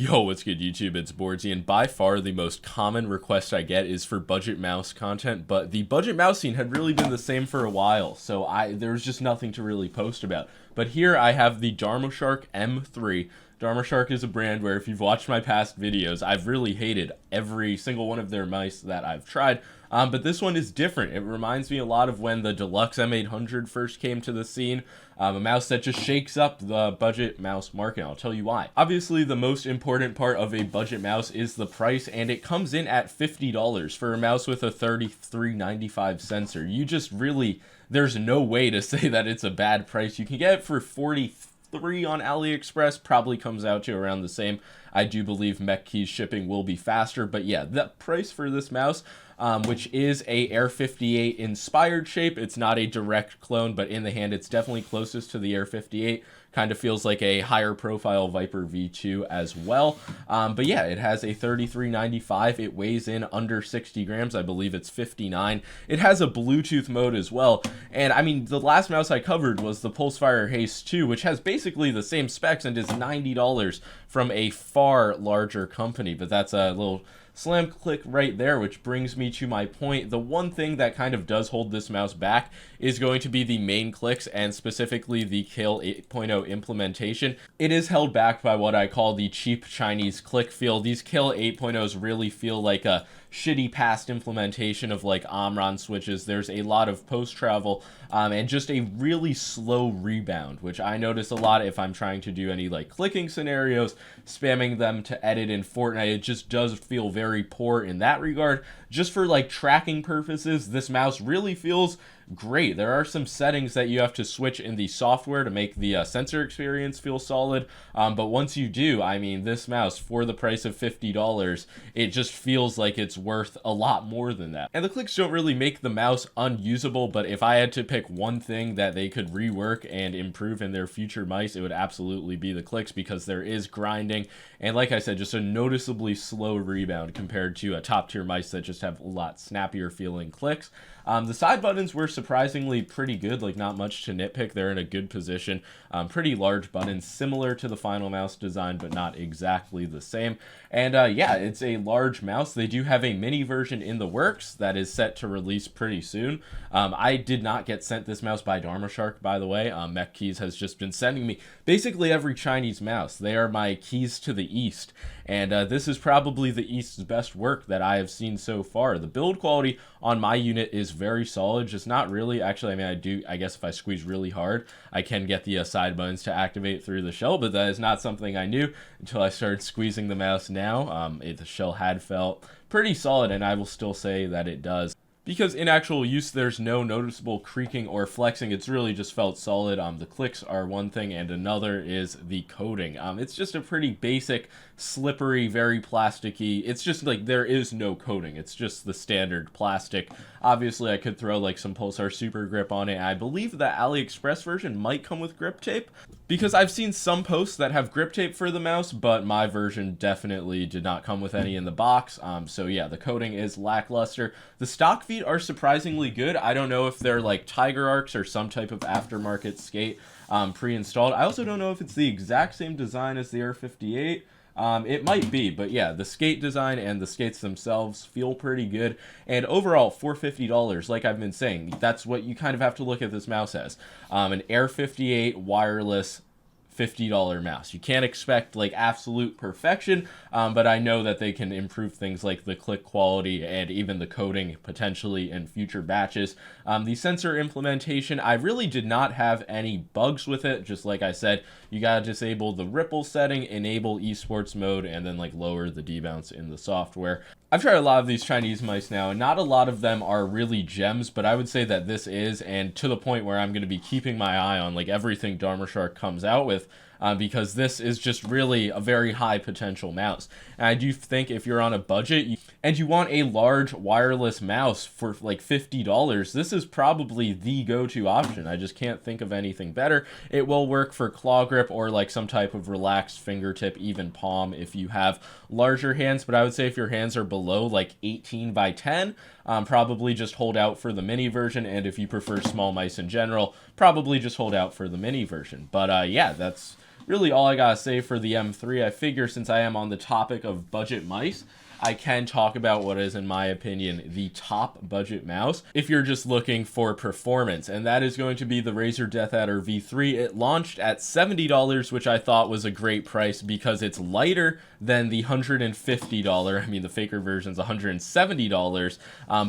Yo, what's good YouTube? It's boardzy, and by far the most common request I get is for budget mouse content, but the budget mouse scene had really been the same for a while, so there was just nothing to really post about. But here I have the Darmoshark M3. Darmoshark is a brand where, if you've watched my past videos, I've really hated every single one of their mice that I've tried. But this one is different. It reminds me a lot of when the Deluxe M800 first came to the scene. A mouse that just shakes up the budget mouse market. I'll tell you why. Obviously, the most important part of a budget mouse is the price, and it comes in at $50 for a mouse with a 3395 sensor. You just really, there's no way to say that it's a bad price. You can get it for $43 on AliExpress, probably comes out to around the same. I do believe MechKey's shipping will be faster, but yeah, the price for this mouse, which is a Air 58 inspired shape. It's not a direct clone, but in the hand, it's definitely closest to the Air 58. Kind of feels like a higher profile Viper V2 as well. But yeah, it has a 3395. It weighs in under 60 grams. I believe it's 59. It has a Bluetooth mode as well. And I mean, the last mouse I covered was the Pulsefire Haste 2, which has basically the same specs and is $90 from a far larger company. But that's a little slam click right there, which brings me to my point. The one thing that kind of does hold this mouse back is going to be the main clicks, and specifically the Kill 8.0 implementation. It is held back by what I call the cheap Chinese click feel. These Kill 8.0s really feel like a shitty past implementation of like Omron switches. There's a lot of post travel and just a really slow rebound, which I notice a lot if I'm trying to do any like clicking scenarios, spamming them to edit in Fortnite. It just does feel very poor in that regard. Just for like tracking purposes, this mouse really feels great. There are some settings that you have to switch in the software to make the sensor experience feel solid, but once you do, I mean, this mouse for the price of $50, it just feels like it's worth a lot more than that. And the clicks don't really make the mouse unusable, but if I had to pick one thing that they could rework and improve in their future mice, it would absolutely be the clicks, because there is grinding, and like I said, just a noticeably slow rebound compared to a top tier mice that just have a lot snappier feeling clicks. The side buttons were surprisingly pretty good, like not much to nitpick. They're in a good position. Pretty large buttons, similar to the final mouse design, but not exactly the same. And yeah, it's a large mouse. They do have a mini version in the works that is set to release pretty soon. I did not get sent this mouse by Darmoshark, by the way. MechKeys has just been sending me basically every Chinese mouse. They are my keys to the East. And this is probably the East's best work that I have seen so far. The build quality on my unit is very solid, just not really. Actually, I mean, I guess if I squeeze really hard, I can get the side buttons to activate through the shell, but that is not something I knew until I started squeezing the mouse now. The shell had felt pretty solid, and I will still say that it does. Because in actual use, there's no noticeable creaking or flexing. It's really just felt solid. The clicks are one thing, and another is the coating. It's just a pretty basic, slippery, very plasticky. It's just like there is no coating. It's just the standard plastic. Obviously, I could throw like some Pulsar Super Grip on it. I believe the AliExpress version might come with grip tape, because I've seen some posts that have grip tape for the mouse, but my version definitely did not come with any in the box. So yeah, the coating is lackluster. The stock feet are surprisingly good. I don't know if they're like Tiger Arcs or some type of aftermarket skate pre-installed. I also don't know if it's the exact same design as the Air 58. It might be, but yeah, the skate design and the skates themselves feel pretty good. And overall, for $50, like I've been saying, that's what you kind of have to look at this mouse as. An Air 58 wireless $50 mouse. You can't expect like absolute perfection, but I know that they can improve things like the click quality and even the coating potentially in future batches. The sensor implementation, I really did not have any bugs with it. Just like I said, you gotta disable the ripple setting, enable esports mode, and then like lower the debounce in the software. I've tried a lot of these Chinese mice now, and not a lot of them are really gems, but I would say that this is, and to the point where I'm going to be keeping my eye on like everything Darmoshark comes out with, because this is just really a very high potential mouse. And I do think if you're on a budget and you want a large wireless mouse for like $50, this is probably the go-to option. I just can't think of anything better. It will work for claw grip or like some type of relaxed fingertip, even palm if you have larger hands, but I would say if your hands are below like 18 by 10, probably just hold out for the mini version, and if you prefer small mice in general, probably just hold out for the mini version. But yeah, that's really all I gotta say for the M3. I figure since I am on the topic of budget mice, I can talk about what is, in my opinion, the top budget mouse if you're just looking for performance, and that is going to be the Razer Deathadder V3. It launched at $70, which I thought was a great price because it's lighter than the $150. I mean, the faker version's $170,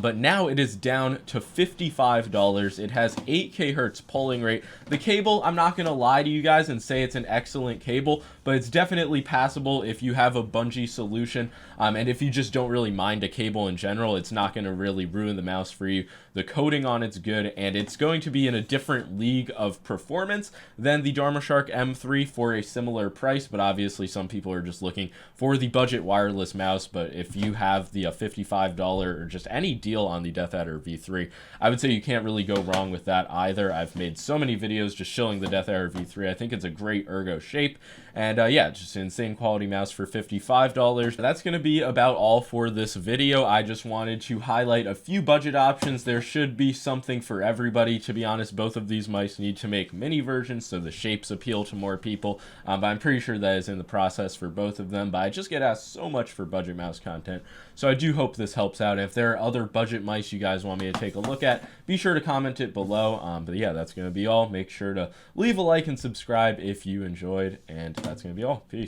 but now it is down to $55. It has 8 kHz polling rate. The cable, I'm not gonna lie to you guys and say it's an excellent cable, but it's definitely passable if you have a bungee solution, and if you just don't really mind a cable in general, it's not going to really ruin the mouse for you. The coating on it's good, and it's going to be in a different league of performance than the Darmoshark M3 for a similar price, but obviously some people are just looking for the budget wireless mouse. But if you have the $55 or just any deal on the Deathadder V3, I would say you can't really go wrong with that either. I've made so many videos just showing the Deathadder V3. I think it's a great ergo shape, and yeah, just an insane quality mouse for $55. That's going to be about all for this video. I just wanted to highlight a few budget options. There should be something for everybody. To be honest, both of these mice need to make mini versions so the shapes appeal to more people, but I'm pretty sure that is in the process for both of them. But I just get asked so much for budget mouse content, so I do hope this helps out. And if there are other budget mice you guys want me to take a look at, be sure to comment it below. But yeah, that's going to be all. Make sure to leave a like and subscribe if you enjoyed, and that's going to be all. Peace.